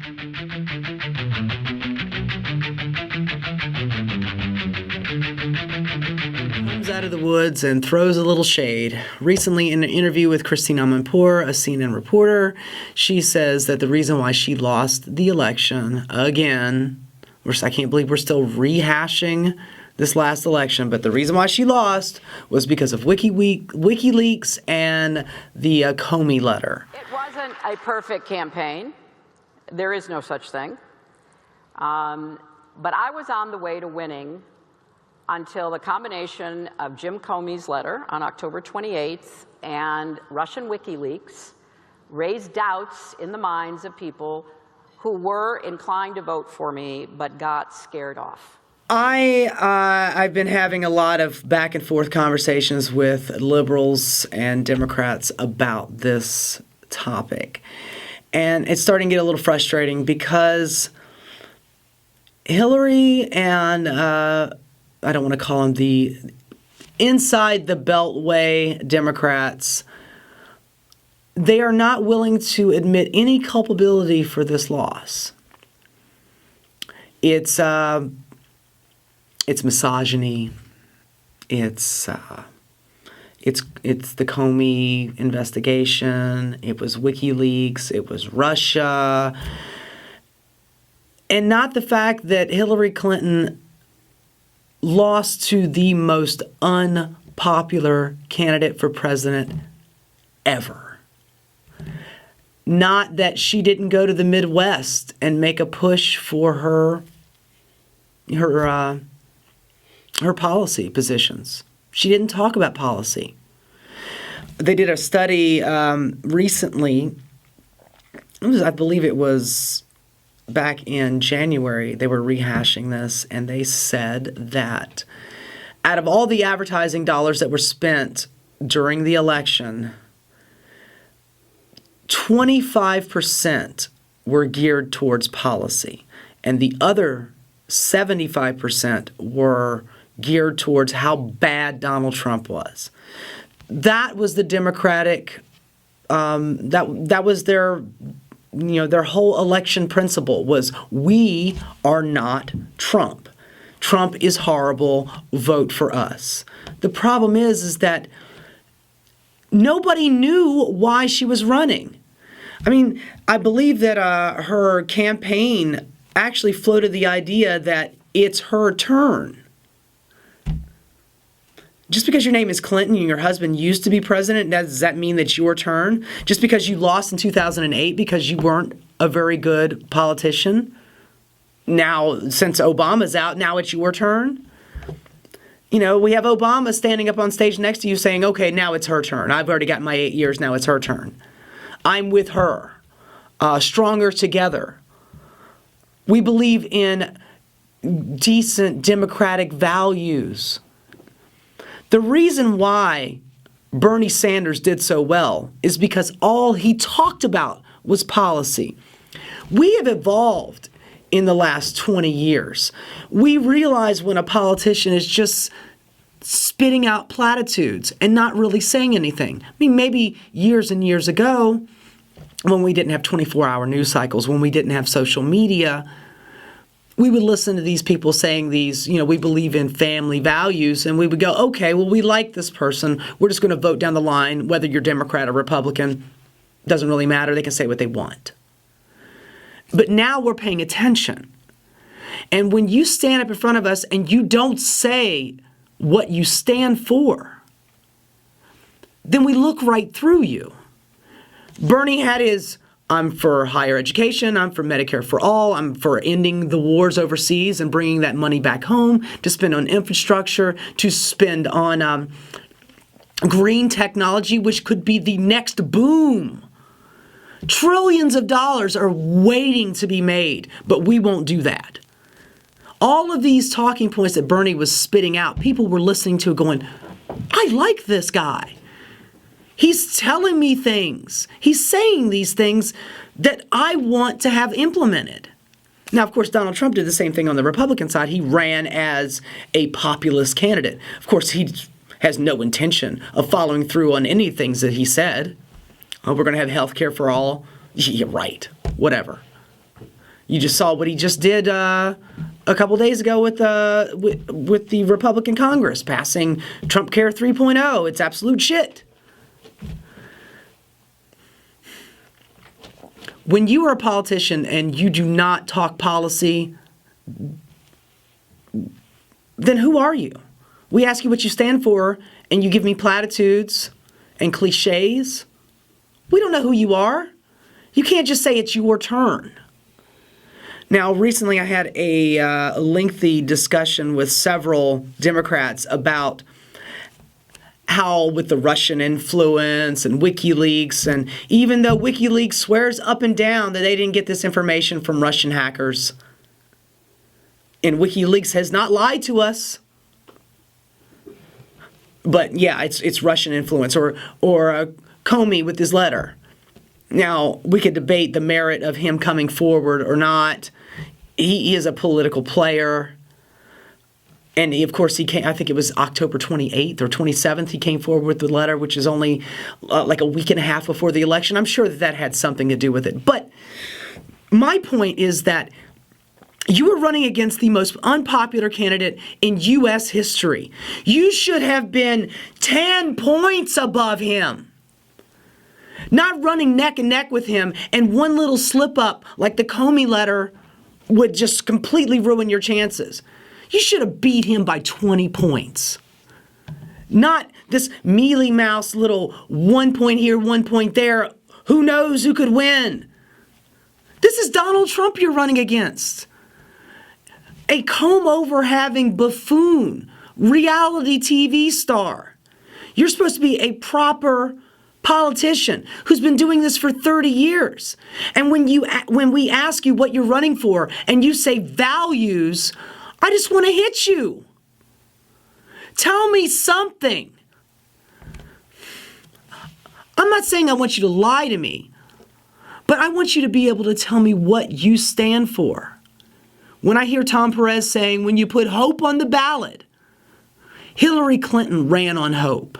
Comes out of the woods and throws a little shade. Recently, in an interview with Christiane Amanpour, a CNN reporter, she says that the reason why she lost the election, again, I can't believe we're still rehashing this last election, but the reason why she lost was because of WikiLeaks and the Comey letter. It wasn't a perfect campaign. There is no such thing. But I was on the way to winning until the combination of Jim Comey's letter on October 28th and Russian WikiLeaks raised doubts in the minds of people who were inclined to vote for me but got scared off. I've been having a lot of back and forth conversations with liberals and Democrats about this topic. And it's starting to get a little frustrating because Hillary and I don't want to call them the inside the Beltway Democrats, they are not willing to admit any culpability for this loss. It's misogyny. It's the Comey investigation. It was WikiLeaks. It was Russia. And not the fact that Hillary Clinton lost to the most unpopular candidate for president ever. Not that she didn't go to the Midwest and make a push for her policy positions. She didn't talk about policy. They did a study recently, I believe it was back in January, they were rehashing this, and they said that out of all the advertising dollars that were spent during the election, 25% were geared towards policy, and the other 75% were geared towards how bad Donald Trump was. That was the Democratic, that was their whole election principle was, we are not Trump. Trump is horrible, vote for us. The problem is that nobody knew why she was running. I mean, I believe that her campaign actually floated the idea that it's her turn. Just because your name is Clinton and your husband used to be president, does that mean that it's your turn? Just because you lost in 2008 because you weren't a very good politician? Now, since Obama's out, now it's your turn? We have Obama standing up on stage next to you saying, okay, now it's her turn. I've already got my 8 years, now it's her turn. I'm with her. Stronger together. We believe in decent democratic values. The reason why Bernie Sanders did so well is because all he talked about was policy. We have evolved in the last 20 years. We realize when a politician is just spitting out platitudes and not really saying anything. I mean, maybe years and years ago, when we didn't have 24-hour news cycles, when we didn't have social media, we would listen to these people saying these, we believe in family values, and we would go, okay, well, we like this person. We're just going to vote down the line, whether you're Democrat or Republican. Doesn't really matter. They can say what they want. But now we're paying attention. And when you stand up in front of us and you don't say what you stand for, then we look right through you. Bernie had his, I'm for higher education, I'm for Medicare for all, I'm for ending the wars overseas and bringing that money back home to spend on infrastructure, to spend on green technology, which could be the next boom. Trillions of dollars are waiting to be made, but we won't do that. All of these talking points that Bernie was spitting out, people were listening to going, I like this guy. He's telling me things. He's saying these things that I want to have implemented. Now, of course, Donald Trump did the same thing on the Republican side. He ran as a populist candidate. Of course, he has no intention of following through on any things that he said. Oh, we're going to have health care for all. Yeah, right. Whatever. You just saw what he just did a couple days ago with the Republican Congress passing Trump Care 3.0. It's absolute shit. When you are a politician and you do not talk policy, then who are you? We ask you what you stand for, and you give me platitudes and cliches. We don't know who you are. You can't just say it's your turn. Now, recently I had a lengthy discussion with several Democrats about how with the Russian influence and WikiLeaks, and even though WikiLeaks swears up and down that they didn't get this information from Russian hackers, and WikiLeaks has not lied to us, but yeah, it's Russian influence, or Comey with his letter. Now, we could debate the merit of him coming forward or not. He is a political player. And of course, he came, I think it was October 28th or 27th, he came forward with the letter, which is only like a week and a half before the election. I'm sure that had something to do with it. But my point is that you were running against the most unpopular candidate in U.S. history. You should have been 10 points above him. Not running neck and neck with him, and one little slip up like the Comey letter would just completely ruin your chances. You should have beat him by 20 points. Not this mealy mouse little 1 point here, 1 point there. Who knows who could win? This is Donald Trump you're running against. A comb-over having buffoon, reality TV star. You're supposed to be a proper politician who's been doing this for 30 years. And when we ask you what you're running for and you say values, I just want to hit you. Tell me something. I'm not saying I want you to lie to me, but I want you to be able to tell me what you stand for. When I hear Tom Perez saying, when you put hope on the ballot, Hillary Clinton ran on hope.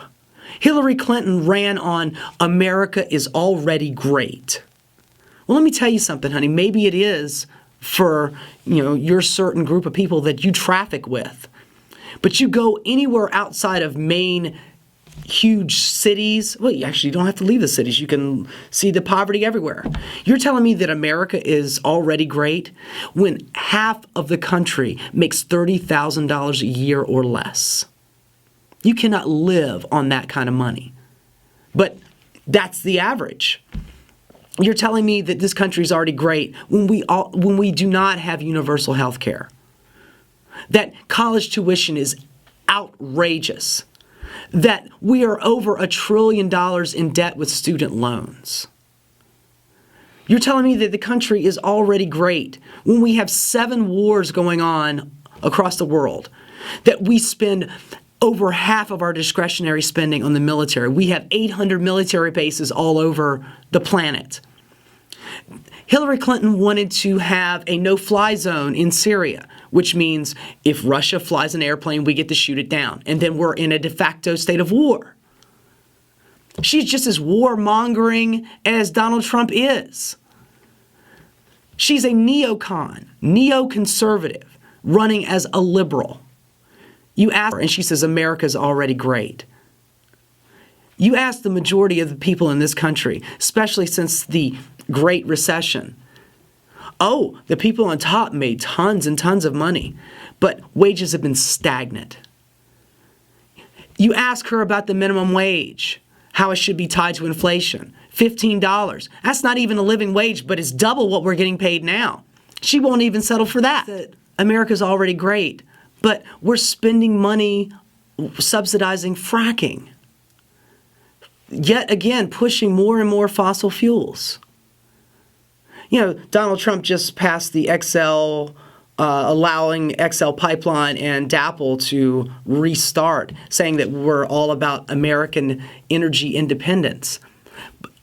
Hillary Clinton ran on America is already great. Well, let me tell you something, honey. Maybe it is for, your certain group of people that you traffic with. But you go anywhere outside of main huge cities. Well, you actually don't have to leave the cities. You can see the poverty everywhere. You're telling me that America is already great when half of the country makes $30,000 a year or less. You cannot live on that kind of money. But that's the average. You're telling me that this country is already great when we do not have universal health care. That college tuition is outrageous. That we are over $1 trillion in debt with student loans. You're telling me that the country is already great when we have 7 wars going on across the world. That we spend over half of our discretionary spending on the military. We have 800 military bases all over the planet. Hillary Clinton wanted to have a no-fly zone in Syria, which means if Russia flies an airplane, we get to shoot it down. And then we're in a de facto state of war. She's just as war-mongering as Donald Trump is. She's a neocon, neoconservative, running as a liberal. You ask her, and she says, America's already great. You ask the majority of the people in this country, especially since the Great Recession, oh, the people on top made tons and tons of money, but wages have been stagnant. You ask her about the minimum wage, how it should be tied to inflation. $15. That's not even a living wage, but it's double what we're getting paid now. She won't even settle for that. America's already great, but we're spending money subsidizing fracking. Yet again, pushing more and more fossil fuels. Donald Trump just passed the allowing XL Pipeline and DAPL to restart, saying that we're all about American energy independence.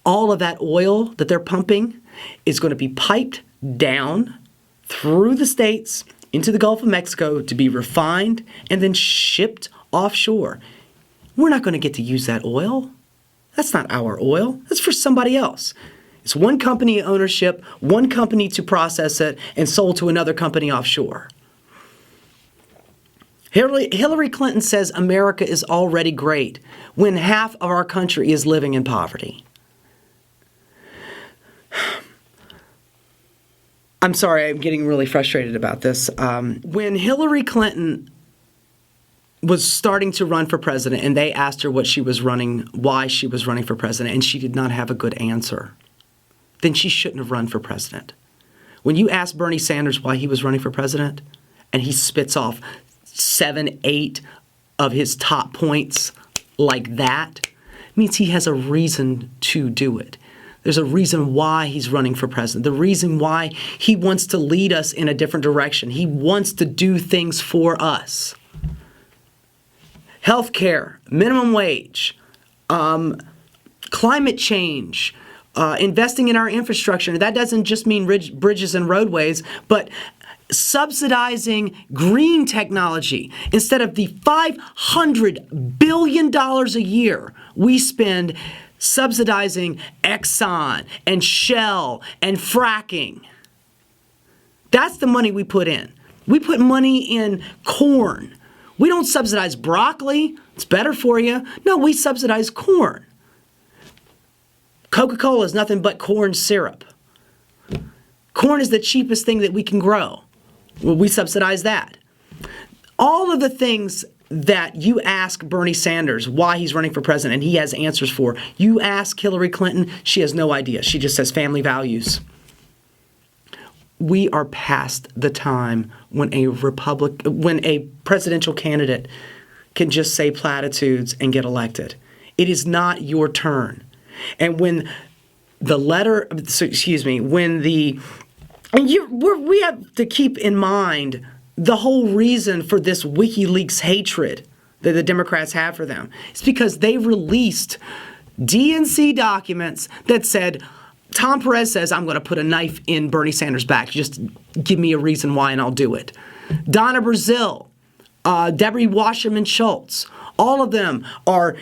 All of that oil that they're pumping is going to be piped down through the states into the Gulf of Mexico to be refined and then shipped offshore. We're not going to get to use that oil. That's not our oil. That's for somebody else. It's one company ownership, one company to process it, and sold to another company offshore. Hillary Clinton says America is already great when half of our country is living in poverty. I'm sorry, I'm getting really frustrated about this. When Hillary Clinton was starting to run for president and they asked her why she was running for president, and she did not have a good answer, then she shouldn't have run for president. When you ask Bernie Sanders why he was running for president and he spits off 7, 8 of his top points like that, means he has a reason to do it. There's a reason why he's running for president. The reason why he wants to lead us in a different direction. He wants to do things for us. Healthcare, minimum wage, climate change, investing in our infrastructure. That doesn't just mean bridges and roadways, but subsidizing green technology instead of the $500 billion a year we spend subsidizing Exxon and Shell and fracking. That's the money we put in. We put money in corn. We don't subsidize broccoli. It's better for you. No, we subsidize corn. Coca-Cola is nothing but corn syrup. Corn is the cheapest thing that we can grow. Well, we subsidize that. All of the things that you ask Bernie Sanders why he's running for president and he has answers for, you ask Hillary Clinton, she has no idea. She just says family values. We are past the time when a presidential candidate can just say platitudes and get elected. It is not your turn. And when the letter, we have to keep in mind the whole reason for this WikiLeaks hatred that the Democrats have for them. It's because they released DNC documents that said, Tom Perez says, I'm going to put a knife in Bernie Sanders' back. Just give me a reason why and I'll do it. Donna Brazile, Debbie Wasserman Schultz, all of them are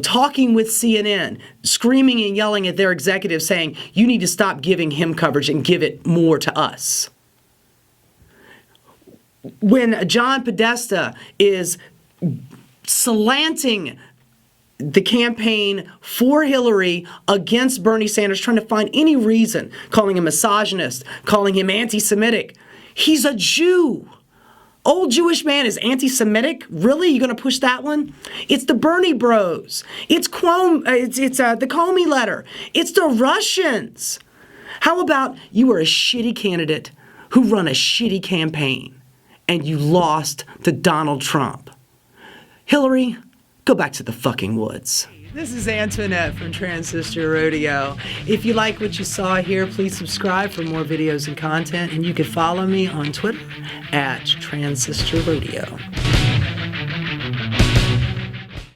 talking with CNN, screaming and yelling at their executives saying, you need to stop giving him coverage and give it more to us. When John Podesta is slanting the campaign for Hillary against Bernie Sanders, trying to find any reason, calling him misogynist, calling him anti-Semitic. He's a Jew. Old Jewish man is anti-Semitic? Really? You going to push that one? It's the Bernie Bros. It's the Comey letter. It's the Russians. How about you were a shitty candidate who run a shitty campaign and you lost to Donald Trump? Hillary, go back to the fucking woods. This is Antoinette from Transistor Rodeo. If you like what you saw here, please subscribe for more videos and content, and you can follow me on Twitter at Transistor Rodeo.